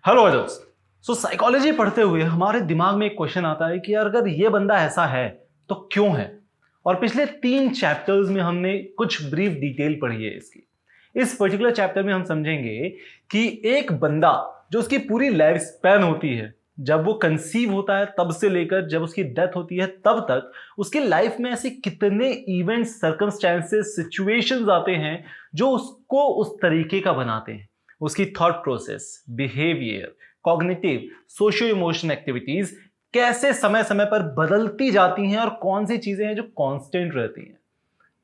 Hello अजल्स। सो psychology पढ़ते हुए हमारे दिमाग में एक क्वेश्चन आता है कि यार अगर ये बंदा ऐसा है तो क्यों है। और पिछले 3 चैप्टर्स में हमने कुछ ब्रीफ डिटेल पढ़ी है इसकी। इस पर्टिकुलर चैप्टर में हम समझेंगे कि एक बंदा जो उसकी पूरी लाइफ स्पैन होती है, जब वो कंसीव होता है तब से लेकर जब उसकी डेथ होती है तब तक उसकी लाइफ में ऐसे कितने इवेंट्स, सर्कमस्टेंसेस, सिचुएशंस आते हैं जो उसको उस तरीके का बनाते हैं। उसकी thought process, behaviour, cognitive, socio emotional activities कैसे समय समय पर बदलती जाती हैं और कौन सी चीजें हैं जो कांस्टेंट रहती हैं।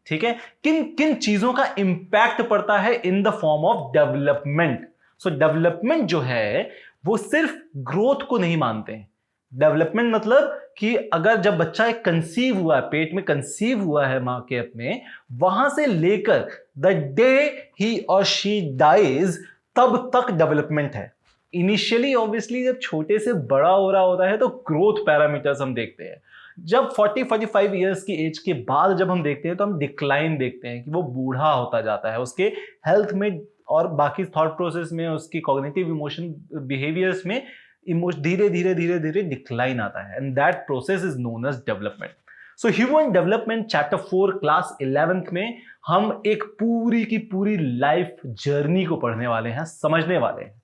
ठीक है, किन किन चीजों का इंपैक्ट पड़ता है in the form of development. So development जो है वो सिर्फ ग्रोथ को नहीं मानते हैं। डेवलपमेंट मतलब कि अगर जब बच्चा एक कंसीव हुआ है, पेट में कंसीव हुआ है मां के अपने, वहां से लेकर द डे ही और शी डाइज तब तक डेवलपमेंट है। इनिशियली ऑब्वियसली जब छोटे से बड़ा हो रहा होता है तो ग्रोथ पैरामीटर्स हम देखते हैं। जब 40-45 ईयर्स की एज के बाद जब हम देखते हैं तो हम डिक्लाइन देखते हैं कि वो बूढ़ा होता जाता है, उसके हेल्थ में और बाकी थॉट प्रोसेस में, उसकी कॉग्निटिव इमोशन बिहेवियर्स में धीरे धीरे धीरे धीरे डिक्लाइन आता है, and that process is known as development. So human development chapter 4 class 11th में हम एक पूरी की पूरी लाइफ जर्नी को पढ़ने वाले हैं, समझने वाले हैं।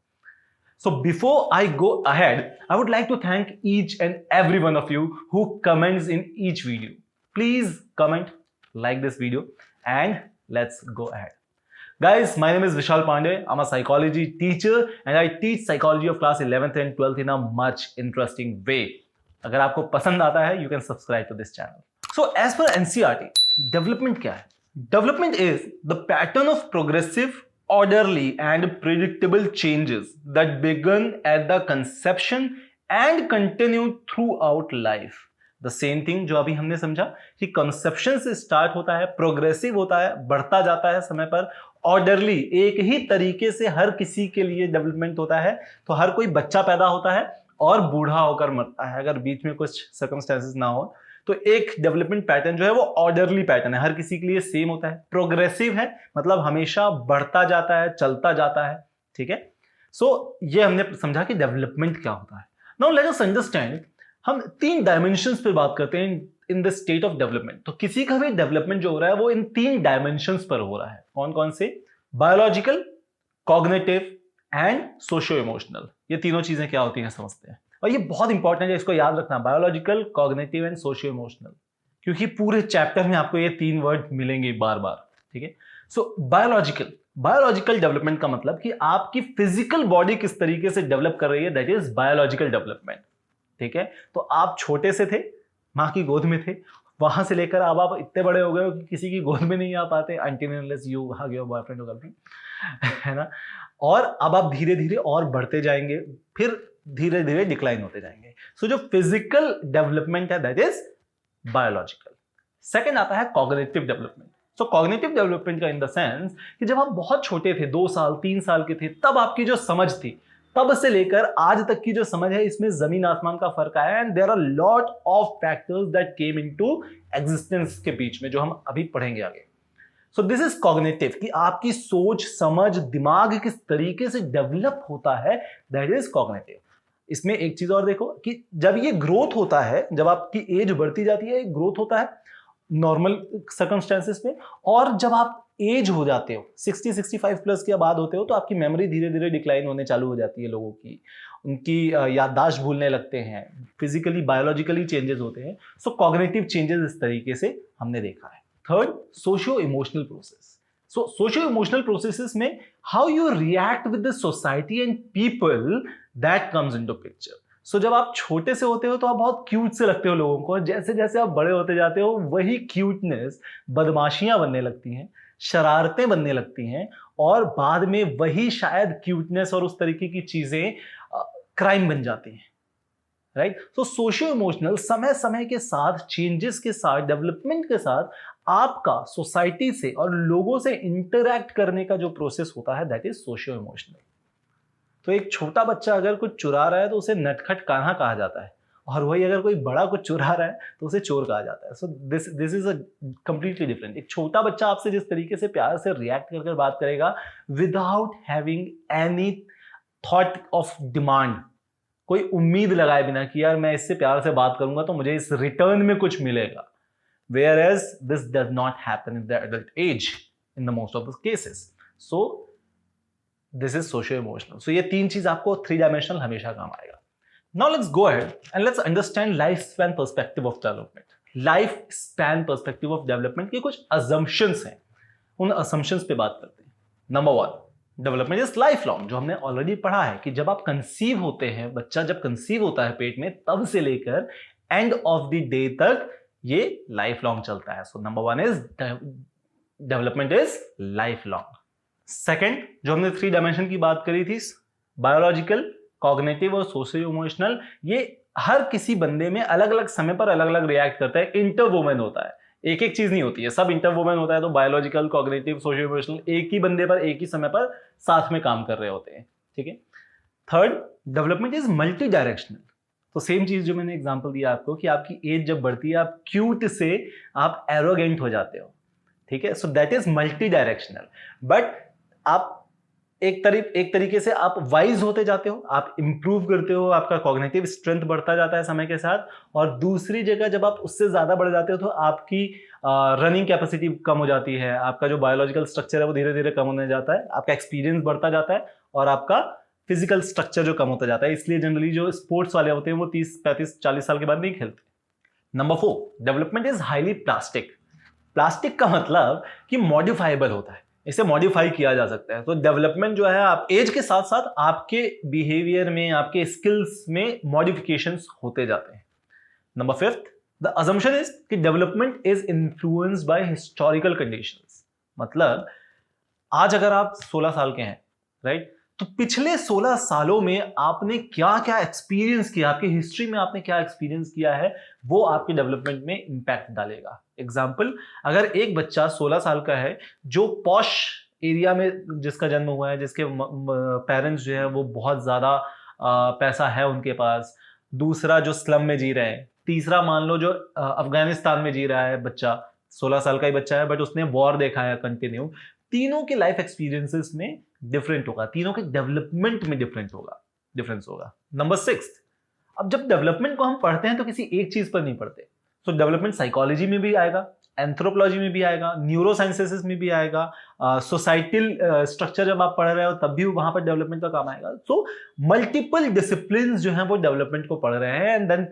So before I go ahead, I would like to thank each and every one of you who comments in each video. Please comment, like this video, and let's go ahead. Guys, my name is Vishal Pandey. I'm a psychology teacher and I teach psychology of class 11th and 12th in a much interesting way. अगर आपको पसंद आता है, you can subscribe to this channel. So as per NCERT, development क्या है? Development is the pattern of progressive, orderly and predictable changes that begin at the conception and continue throughout life. The same thing जो अभी हमने समझा कि conception से start होता है, प्रोग्रेसिव होता है, बढ़ता जाता है समय पर, ऑर्डरली एक ही तरीके से हर किसी के लिए डेवलपमेंट होता है। तो हर कोई बच्चा पैदा होता है और बूढ़ा होकर मरता है अगर बीच में कुछ सर्कमस्टेंसेस ना हो। तो एक डेवलपमेंट पैटर्न जो है वो ऑर्डरली पैटर्न है, हर किसी के लिए सेम होता है। प्रोग्रेसिव है मतलब हमेशा बढ़ता जाता है, चलता जाता है। ठीक है, सो ये हमने समझा कि डेवलपमेंट क्या होता है। नाउ लेट अस अंडरस्टैंड, हम 3 डायमेंशंस पे बात करते हैं in the state of development. तो किसी का भी डेवलपमेंट जो हो रहा है वो इन 3 डायमेंशंस पर हो रहा है। कौन कौन से? Biological, cognitive and socio emotional. ये तीनों चीजें क्या होती हैं समझते हैं, और ये बहुत इंपॉर्टेंट है, इसको याद रखना, biological, cognitive and socio emotional, क्योंकि पूरे चैप्टर में आपको ये 3 वर्ड मिलेंगे बार बार। ठीक है, सो बायोलॉजिकल डेवलपमेंट का मतलब कि आपकी फिजिकल बॉडी किस तरीके से डेवलप कर रही है, दैट इज बायोलॉजिकल डेवलपमेंट। ठीक है, तो आप छोटे से थे, मां की गोद में थे, वहां से लेकर अब आप इतने बड़े हो गए हो कि किसी की गोद में नहीं आ पाते, until unless you have your boyfriend और गर्लफ्रेंड, है ना। और अब आप धीरे धीरे और बढ़ते जाएंगे, फिर धीरे धीरे डिक्लाइन होते जाएंगे। सो जो फिजिकल डेवलपमेंट है दैट इज बायोलॉजिकल। सेकंड आता है कॉग्निटिव डेवलपमेंट। सो कॉग्निटिव डेवलपमेंट का इन द सेंस कि जब आप बहुत छोटे थे, 2 साल 3 साल के थे, तब आपकी जो समझ थी, तब से लेकर आज तक की जो समझ है, इसमें जमीन आसमान का फर्क आया। And there are lot of factors that came into existence के बीच में, जो हम अभी पढ़ेंगे आगे। सो दिस इज कॉग्निटिव, कि आपकी सोच, समझ, दिमाग किस तरीके से डेवलप होता है, दैट इज कॉग्निटिव। इसमें एक चीज और देखो कि जब ये ग्रोथ होता है, जब आपकी एज बढ़ती जाती है, ग्रोथ होता है नॉर्मल सर्कमस्टेंसेस में, और जब आप एज हो जाते हो 60-65 प्लस के बाद होते हो, तो आपकी मेमोरी धीरे धीरे डिक्लाइन होने चालू हो जाती है लोगों की, उनकी याददाश्त भूलने लगते हैं, फिजिकली बायोलॉजिकली चेंजेस होते हैं। सो कॉग्निटिव चेंजेस इस तरीके से हमने देखा है। Third, socio emotional process. So socio emotional processes में how you react with the society and people, that comes into picture. So जब आप छोटे से होते हो तो आप बहुत क्यूट से लगते हो लोगों को, जैसे जैसे आप बड़े होते जाते हो वही क्यूटनेस बदमाशियां बनने लगती हैं, शरारतें बनने लगती हैं, और बाद में वही शायद क्यूटनेस और उस तरीके की चीजें क्राइम बन जाती हैं। राइट, तो सोशियो इमोशनल समय समय के साथ, चेंजेस के साथ, डेवलपमेंट के साथ आपका सोसाइटी से और लोगों से इंटरैक्ट करने का जो प्रोसेस होता है, दैट इज सोशियो इमोशनल। तो एक छोटा बच्चा अगर कुछ चुरा रहा है तो उसे नटखट कान्हा कहा जाता है, और वही अगर कोई बड़ा कुछ चुरा रहा है तो उसे चोर कहा जाता है। So this is a completely different. एक छोटा बच्चा आपसे जिस तरीके से प्यार से रिएक्ट कर बात करेगा without having any thought of demand, कोई उम्मीद लगाए बिना कि यार मैं इससे प्यार से बात करूंगा तो मुझे इस रिटर्न में कुछ मिलेगा. Whereas this does not happen in the adult age in the most of the cases. So this is socio-emotional. So ये तीन चीज आपको 3 dimensional हमेशा काम आएगा. Now let's go ahead and let's understand lifespan perspective of development. Lifespan perspective of development के कुछ assumptions हैं. उन assumptions पे बात करते हैं. Number 1, development is life long, जो हमने ऑलरेडी पढ़ा है कि जब आप कंसीव होते हैं, बच्चा जब कंसीव होता है पेट में, तब से लेकर एंड ऑफ द डे तक ये लाइफ लॉन्ग चलता है. So number 1 is development is life long. Second, जो हमने 3 डायमेंशन की बात करी थी, बायोलॉजिकल, कॉग्निटिव और सोशियो इमोशनल, ये हर किसी बंदे में अलग अलग समय पर अलग अलग रिएक्ट करता है. इंटरवोमेन होता है, एक एक चीज नहीं होती है, सब इंटरवोमेन होता है. तो बायोलॉजिकल, कॉग्निटिव, सोशियो इमोशनल एक ही बंदे पर एक ही समय पर साथ में काम कर रहे होते हैं. ठीक है. Third, development is multi directional. तो सेम चीज जो मैंने एग्जांपल दिया आपको कि आपकी एज जब बढ़ती है, आप क्यूट से आप एरोगेंट हो जाते हो. ठीक है. सो that is multi directional. But आप एक तरीके से आप वाइज होते जाते हो, आप इंप्रूव करते हो, आपका कॉग्निटिव स्ट्रेंथ बढ़ता जाता है समय के साथ. और दूसरी जगह जब आप उससे ज्यादा बढ़ जाते हो तो आपकी रनिंग कैपेसिटी कम हो जाती है, आपका जो बायोलॉजिकल स्ट्रक्चर है वो धीरे धीरे कम होने जाता है, आपका एक्सपीरियंस बढ़ता जाता है और आपका फिजिकल स्ट्रक्चर जो कम होता जाता है. इसलिए जनरली जो स्पोर्ट्स वाले होते हैं वो 30, 35, 40 साल के बाद नहीं खेलते. Number 4, development is highly plastic. Plastic का मतलब कि मॉडिफाइबल होता है, इसे मॉडिफाई किया जा सकता है. तो डेवलपमेंट जो है आप एज के साथ साथ आपके बिहेवियर में, आपके स्किल्स में मॉडिफिकेशंस होते जाते हैं. नंबर 5, द अजम्पशन इज कि development is influenced by historical conditions. मतलब आज अगर आप 16 साल के हैं, राइट, तो पिछले 16 सालों में आपने क्या क्या एक्सपीरियंस किया, आपकी हिस्ट्री में आपने क्या एक्सपीरियंस किया है, वो आपके डेवलपमेंट में इंपैक्ट डालेगा. एग्जाम्पल, अगर एक बच्चा 16 साल का है जो पॉश एरिया में जिसका जन्म हुआ है, जिसके पेरेंट्स जो है वो बहुत ज्यादा पैसा है उनके पास, दूसरा जो स्लम में जी रहे हैं, तीसरा मान लो जो अफगानिस्तान में जी रहा है बच्चा, 16 साल का ही बच्चा है बट उसने वॉर देखा है कंटिन्यू. तीनों के लाइफ एक्सपीरियंसेस में डिफरेंट होगा, तीनों के डेवलपमेंट में डिफरेंस होगा. नंबर 6, अब जब डेवलपमेंट को हम पढ़ते हैं तो किसी एक चीज पर नहीं पढ़ते. सो डेवलपमेंट साइकोलॉजी में भी आएगा, एंथ्रोपोलॉजी में भी आएगा, न्यूरो साइंसेस में भी आएगा, सोसाइटल स्ट्रक्चर जब आप पढ़ रहे हो तब भी वहां पर डेवलपमेंट का काम आएगा. सो मल्टीपल डिसिप्लिन जो है वो डेवलपमेंट को पढ़ रहे हैं and then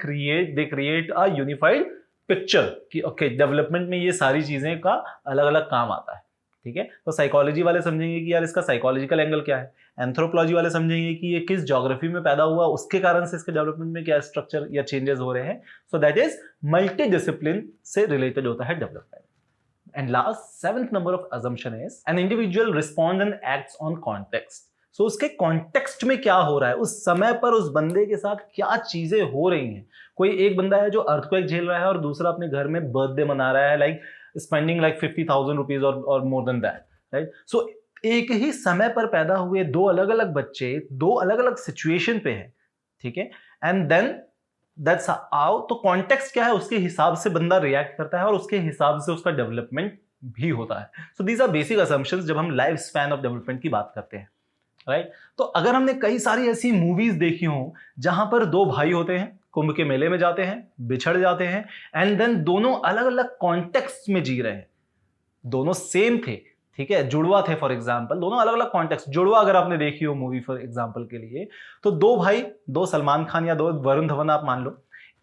they create a unified picture कि ओके डेवलपमेंट में ये सारी चीजें का अलग अलग काम आता है. ठीक है. तो साइकोलॉजी वाले समझेंगे कि यार इसका साइकोलॉजिकल एंगल क्या है, एंथ्रोपोलॉजी वाले समझेंगे कि ये किस ज्योग्राफी में पैदा हुआ, उसके कारण से इसके डेवलपमेंट में क्या स्ट्रक्चर या चेंजेस हो रहे हैं. So that is multi discipline से रिलेटेड होता है development. And last 7th number of assumption is an individual respond and acts on context. So उसके कॉन्टेक्स्ट में क्या हो रहा है, उस समय पर उस बंदे के साथ क्या चीजें हो रही हैं. कोई एक बंदा है जो अर्थक्वेक झेल रहा है और दूसरा अपने घर में बर्थडे मना रहा है, like spending like 50,000 rupees or more than that, right? So एक ही समय पर पैदा हुए दो अलग अलग बच्चे दो अलग अलग सिचुएशन पे हैं. ठीक है. एंड देन दैट्स हाउ, तो कॉन्टेक्स्ट क्या है उसके हिसाब से बंदा रिएक्ट करता है और उसके हिसाब से उसका डेवलपमेंट भी होता है. So these are basic assumptions जब हम लाइफ स्पैन ऑफ डेवलपमेंट की बात करते हैं, राइट. तो अगर हमने कई सारी ऐसी मूवीज देखी हो जहां पर दो भाई होते हैं, कुंभ के मेले में जाते हैं, बिछड़ जाते हैं एंड देन दोनों अलग अलग कॉन्टेक्स्ट में जी रहे हैं, दोनों सेम थे, ठीक है, जुड़वा थे फॉर एग्जांपल, दोनों अलग अलग कॉन्टेक्स्ट. जुड़वा अगर आपने देखी हो मूवी फॉर एग्जांपल के लिए, तो दो भाई, दो सलमान खान या दो वरुण धवन आप मान लो,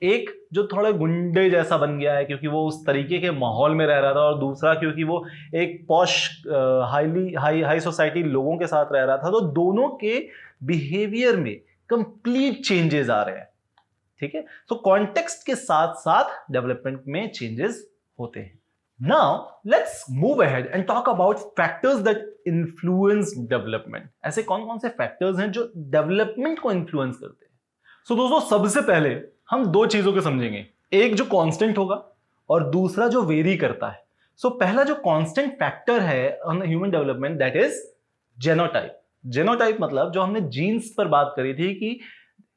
एक जो थोड़ा गुंडे जैसा बन गया है क्योंकि वो उस तरीके के माहौल में रह रहा था, और दूसरा क्योंकि वो एक पॉश हाई सोसाइटी लोगों के साथ रह रहा था. तो दोनों के बिहेवियर में कंप्लीट चेंजेस आ रहे हैं. ठीक है. तो कॉन्टेक्स्ट के साथ साथ डेवलपमेंट में चेंजेस होते हैं. Now let's move ahead and talk about factors that influence development. ऐसे कौन कौन से फैक्टर्स हैं जो डेवलपमेंट को इन्फ्लुएंस करते हैं. सो दोस्तों, सबसे पहले हम दो चीजों को समझेंगे, एक जो कांस्टेंट होगा और दूसरा जो वेरी करता है. सो पहला जो कांस्टेंट फैक्टर है on human development, that is genotype. Genotype मतलब जो हमने जीन्स पर बात करी थी कि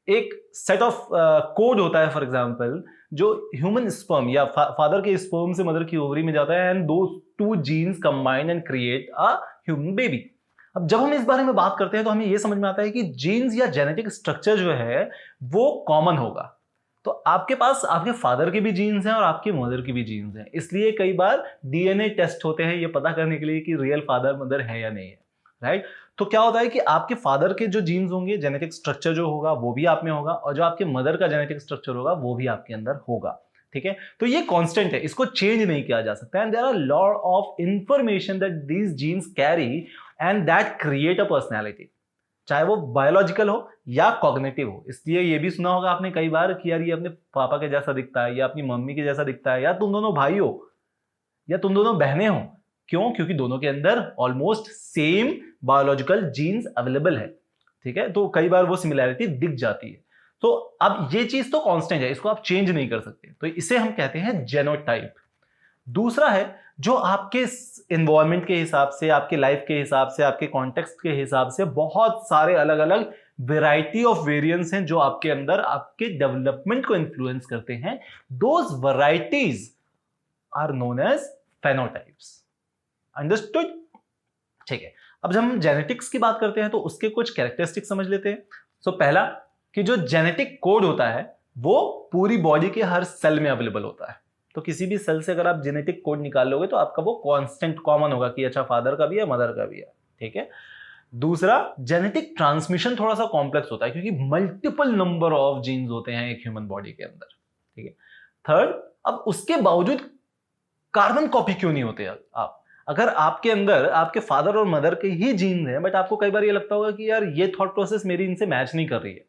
एक सेट ऑफ कोड होता है, फॉर एग्जांपल जो ह्यूमन स्पर्म या फादर के स्पर्म से मदर की ओवरी में जाता है एंड दो two genes combine and create a human baby. अब जब हम इस बारे में बात करते हैं तो हमें यह समझ में आता है कि जीन्स या जेनेटिक स्ट्रक्चर जो है वो कॉमन होगा। तो आपके पास आपके फादर के भी जीन्स हैं और आपकी मदर की भी जीन्स हैं, इसलिए कई बार डीएनए टेस्ट होते हैं ये पता करने के लिए कि रियल फादर मदर है या नहीं है, राइट। तो क्या होता है कि आपके फादर के जो जीन्स होंगे, जेनेटिक स्ट्रक्चर जो होगा वो भी आप में होगा, और जो आपके मदर का जेनेटिक स्ट्रक्चर होगा वो भी आपके अंदर होगा, ठीक है। तो ये कांस्टेंट है, इसको चेंज नहीं किया जा सकता। And there are lot of information that these genes carry and that create a personality, चाहे वो बायोलॉजिकल हो या कॉग्निटिव हो। इसलिए ये भी सुना होगा आपने कई बार कि यार ये अपने पापा के जैसा दिखता है या अपनी मम्मी के जैसा दिखता है, या तुम दोनों भाई हो या तुम दोनों बहनें हो। क्यों? क्योंकि दोनों के अंदर almost same biological genes available है, ठीक है। तो कई बार वो सिमिलैरिटी दिख जाती है। तो अब ये चीज तो कांस्टेंट है, इसको आप चेंज नहीं कर सकते, तो इसे हम कहते हैं जेनोटाइप। दूसरा है जो आपके एनवायरनमेंट के हिसाब से, आपके लाइफ के हिसाब से, आपके कॉन्टेक्स्ट के हिसाब से बहुत सारे अलग अलग वेराइटी ऑफ वेरिएंट्स हैं जो आपके अंदर आपके डेवलपमेंट को इन्फ्लुएंस करते हैं। Those varieties are known as phenotypes. Understood? ठीक है। अब जब हम जेनेटिक्स की बात करते हैं तो उसके कुछ कैरेक्टरिस्टिक्स समझ लेते हैं। सो पहला कि जो जेनेटिक कोड होता है वो पूरी बॉडी के हर सेल में अवेलेबल होता है। तो किसी भी सेल से अगर आप जेनेटिक कोड निकाल लोगे तो आपका वो कांस्टेंट कॉमन होगा कि अच्छा फादर का भी है, मदर का भी है, ठीक है। दूसरा, जेनेटिक ट्रांसमिशन थोड़ा सा कॉम्प्लेक्स होता है क्योंकि मल्टीपल नंबर ऑफ जीन्स होते हैं एक ह्यूमन बॉडी के अंदर, ठीक है। थर्ड, अब उसके बावजूद कार्बन कॉपी क्यों नहीं होते? आप अगर आपके अंदर आपके फादर और मदर के ही जीन्स हैं बट आपको कई बार ये लगता होगा कि यार ये थॉट प्रोसेस मेरी इनसे मैच नहीं कर रही है,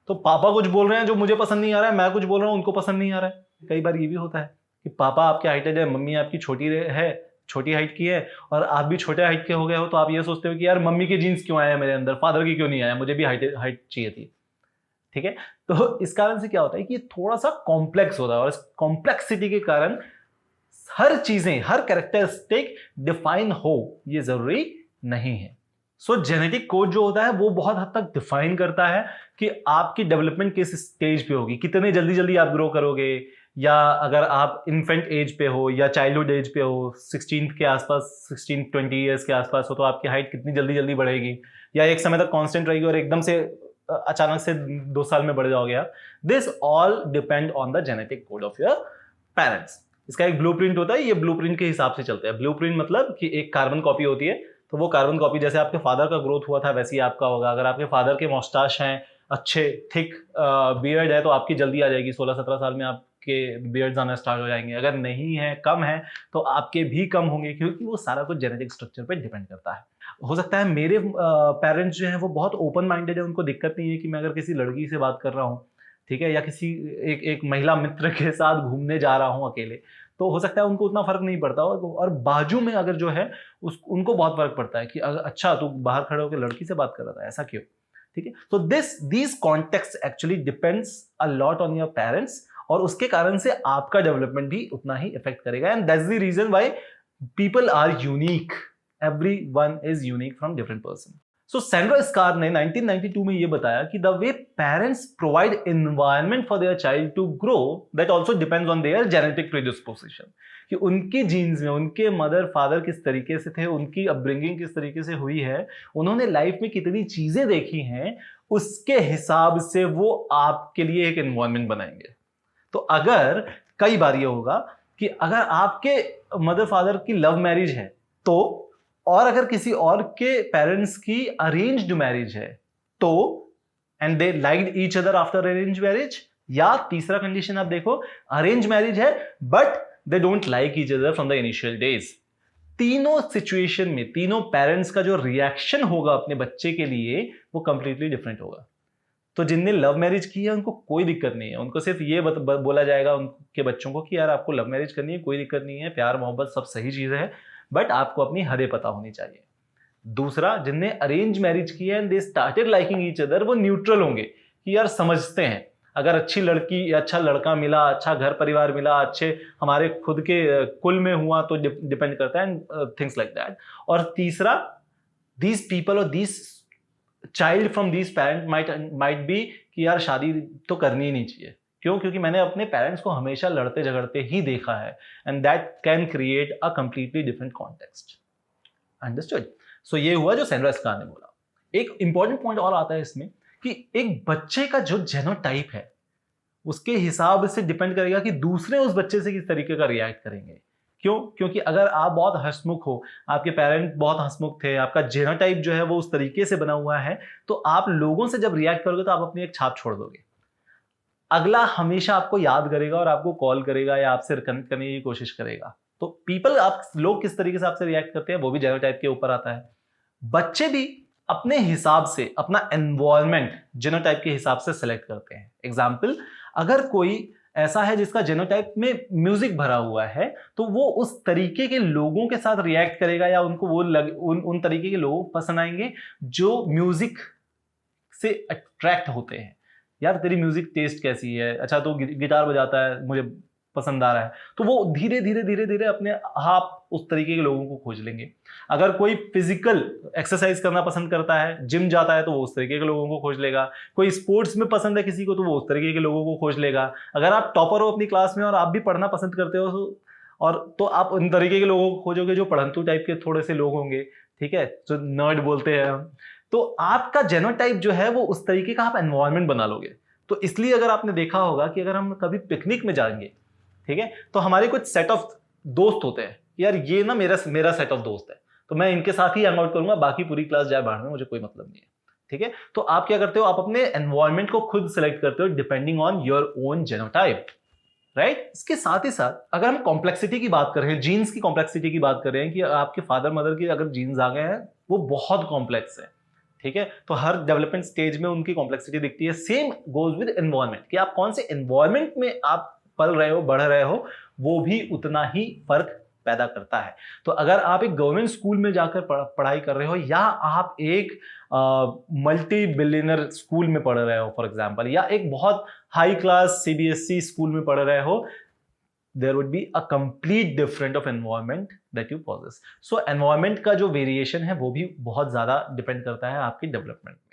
तो पापा कुछ बोल रहे हैं जो मुझे पसंद नहीं आ रहा है, मैं कुछ बोल रहा हूं उनको पसंद नहीं आ रहा है। कई बार ये भी होता है कि पापा आपके हाइटेड है, मम्मी आपकी छोटी हाइट की है, और आप भी छोटे हाइट के हो गए हो, तो आप ये सोचते हो कि यार मम्मी के जीन्स क्यों आए मेरे अंदर, फादर की क्यों नहीं आया, मुझे भी हाइट चाहिए थी, ठीक है। तो इस कारण से क्या होता है कि थोड़ा सा कॉम्प्लेक्स होता है, और इस कॉम्प्लेक्सिटी के कारण हर चीजें, हर कैरेक्टरिस्टिक डिफाइन हो ये जरूरी नहीं है। सो जेनेटिक कोड जो होता है वो बहुत हद तक डिफाइन करता है कि आपकी डेवलपमेंट किस स्टेज पे होगी, कितने जल्दी जल्दी आप ग्रो करोगे, या अगर आप इन्फेंट एज पे हो या चाइल्डहुड एज पे हो, 16 के आसपास, 16-20 ईयर्स के आसपास हो, तो आपकी हाइट कितनी जल्दी जल्दी बढ़ेगी, या एक समय तक कांस्टेंट रहेगी और एकदम से अचानक से 2 साल में बढ़ जाओगे आप। This all depend on the genetic code of your parents. इसका एक ब्लूप्रिंट होता है, ये ब्लूप्रिंट के हिसाब से चलता है। ब्लूप्रिंट मतलब कि एक कार्बन कॉपी होती है, तो वो कार्बन कॉपी जैसे आपके फादर का ग्रोथ हुआ था वैसे ही आपका होगा। अगर आपके फादर के मॉस्टाश हैं, अच्छे थिक बियर्ड है, तो आपकी जल्दी आ जाएगी, 16-17 साल में आपके बियर्ड्स आना स्टार्ट हो जाएंगे। अगर नहीं है, कम है, तो आपके भी कम होंगे, क्योंकि वो सारा कुछ जेनेटिक स्ट्रक्चर पे डिपेंड करता है। हो सकता है मेरे पेरेंट्स जो हैं वो बहुत ओपन माइंडेड है, उनको दिक्कत नहीं है कि मैं अगर किसी लड़की से बात कर रहा हूँ, ठीक है, या किसी एक महिला मित्र के साथ घूमने जा रहा हूँ अकेले, तो हो सकता है उनको उतना फर्क नहीं पड़ता हो, और बाजू में अगर जो है उनको बहुत फर्क पड़ता है कि अच्छा तू बाहर खड़े होकर लड़की से बात कर रहा था, ऐसा क्यों, ठीक है। तो these context actually depends a lot on your parents, और उसके कारण से आपका डेवलपमेंट भी उतना ही इफेक्ट करेगा। And that's the reason why people are unique, everyone is unique from different person. So Sandra Scarr ने 1992 में ये बताया कि the way parents provide environment for their child to grow that also depends on their genetic predisposition, कि उनके jeans में उनके mother father किस तरीके से थे, उनकी अपब्रिंगिंग किस तरीके से हुई है, उन्होंने लाइफ में कितनी चीजें देखी हैं, उसके हिसाब से वो आपके लिए एक एनवायरनमेंट बनाएंगे। तो अगर कई बार ये होगा कि अगर आपके मदर फादर की लव मैरिज है तो, और अगर किसी और के पेरेंट्स की अरेंज्ड मैरिज है तो, and they liked each other after arrange marriage, या तीसरा कंडीशन आप देखो, अरेंज मैरिज है but they don't like each other from the initial days, तीनों सिचुएशन में तीनों पेरेंट्स का जो रिएक्शन होगा अपने बच्चे के लिए वो कंप्लीटली डिफरेंट होगा। तो जिनने लव मैरिज की है उनको कोई दिक्कत नहीं है, उनको सिर्फ ये बोला जाएगा उनके बच्चों को कि यार आपको लव मैरिज करनी है, कोई दिक्कत नहीं है, प्यार मोहब्बत सब सही चीजें है, बट आपको अपनी हदें पता होनी चाहिए। दूसरा, जिनने अरेंज मैरिज की है and they started liking each other, वो न्यूट्रल होंगे कि यार समझते हैं, अगर अच्छी लड़की या अच्छा लड़का मिला, अच्छा घर परिवार मिला, अच्छे हमारे खुद के कुल में हुआ तो डिपेंड करता है, एंड थिंग्स लाइक दैट। और तीसरा, दीज पीपल और these child from these parent might be कि यार शादी तो करनी ही नहीं चाहिए। क्यों? क्योंकि मैंने अपने पेरेंट्स को हमेशा लड़ते झगड़ते ही देखा है, and that can create a completely different context. Understood? So ये हुआ जो सैंड्रा स्कार ने बोला। एक इंपॉर्टेंट पॉइंट और आता है इसमें कि एक बच्चे का जो जेनोटाइप है उसके हिसाब से डिपेंड करेगा कि दूसरे उस बच्चे से किस तरीके का रिएक्ट करेंगे। क्यों? क्योंकि अगर आप बहुत हंसमुख हो, आपके पेरेंट बहुत हंसमुख थे, आपका जेनोटाइप जो है वो उस तरीके से बना हुआ है, तो आप लोगों से जब रिएक्ट करोगे तो आप अपनी एक छाप छोड़ दोगे। अगला हमेशा आपको याद करेगा और आपको कॉल करेगा या आपसे कनेक्ट करने की कोशिश करेगा। तो लोग किस तरीके से आपसे रिएक्ट करते हैं वो भी जेनोटाइप के ऊपर आता है। बच्चे भी अपने हिसाब से अपना एनवायरनमेंट जेनोटाइप के हिसाब से सेलेक्ट करते हैं। एग्जाम्पल, अगर कोई ऐसा है जिसका जेनोटाइप में म्यूजिक भरा हुआ है तो वो उस तरीके के लोगों के साथ रिएक्ट करेगा या उनको उन तरीके के लोग पसंद आएंगे जो म्यूजिक से अट्रैक्ट होते हैं। यार तेरी म्यूजिक टेस्ट कैसी है, अच्छा तो गिटार बजाता है, मुझे पसंद आ रहा है, तो वो धीरे धीरे धीरे धीरे अपने आप उस तरीके के लोगों को खोज लेंगे। अगर कोई फिजिकल एक्सरसाइज करना पसंद करता है, जिम जाता है, तो वो उस तरीके के लोगों को खोज लेगा। कोई स्पोर्ट्स में पसंद है किसी को तो वो उस तरीके के लोगों को खोज लेगा। अगर आप टॉपर हो अपनी क्लास में और आप भी पढ़ना पसंद करते हो और तो आप उन तरीके के लोगों को खोजोगे जो पढ़ंतु टाइप के थोड़े से लोग होंगे, ठीक है, जो नर्ड बोलते हैं हम। तो आपका जेनोटाइप जो है वो उस तरीके का आप एनवायरनमेंट बना लोगे। तो इसलिए अगर आपने देखा होगा कि अगर हम कभी पिकनिक में जाएंगे, ठीक है, तो हमारे कुछ सेट ऑफ दोस्त होते हैं, यार ये ना मेरा सेट ऑफ दोस्त है तो मैं इनके साथ ही हैंग आउट करूंगा, बाकी पूरी क्लास जाए बाहर में, मुझे कोई मतलब नहीं है। ठीक है, तो आप क्या करते हो, आप अपने एनवायरनमेंट को खुद सेलेक्ट करते हो depending on your own genotype, right. इसके साथ ही साथ अगर हम कॉम्प्लेक्सिटी की बात कर रहे हैं, जीन्स की कॉम्प्लेक्सिटी की बात कर रहे हैं कि आपके फादर मदर की अगर जीन्स आ गए हैं वो बहुत कॉम्प्लेक्स है, ठीक है, तो हर डेवलपमेंट स्टेज में उनकी कॉम्प्लेक्सिटी दिखती है। सेम गोज विद एनवायरनमेंट कि आप कौन से एनवायरनमेंट में आप पल रहे हो, बढ़ रहे हो, वो भी उतना ही फर्क पैदा करता है। तो अगर आप एक गवर्नमेंट स्कूल में जाकर पढ़ाई कर रहे हो या आप एक मल्टी बिलियनर स्कूल में पढ़ रहे हो फॉर एग्जांपल, या एक बहुत हाई क्लास सीबीएसई स्कूल में पढ़ रहे हो, there would be a complete different of environment that you possess. So environment का जो वेरिएशन है वो भी बहुत ज्यादा डिपेंड करता है आपकी डेवलपमेंट में।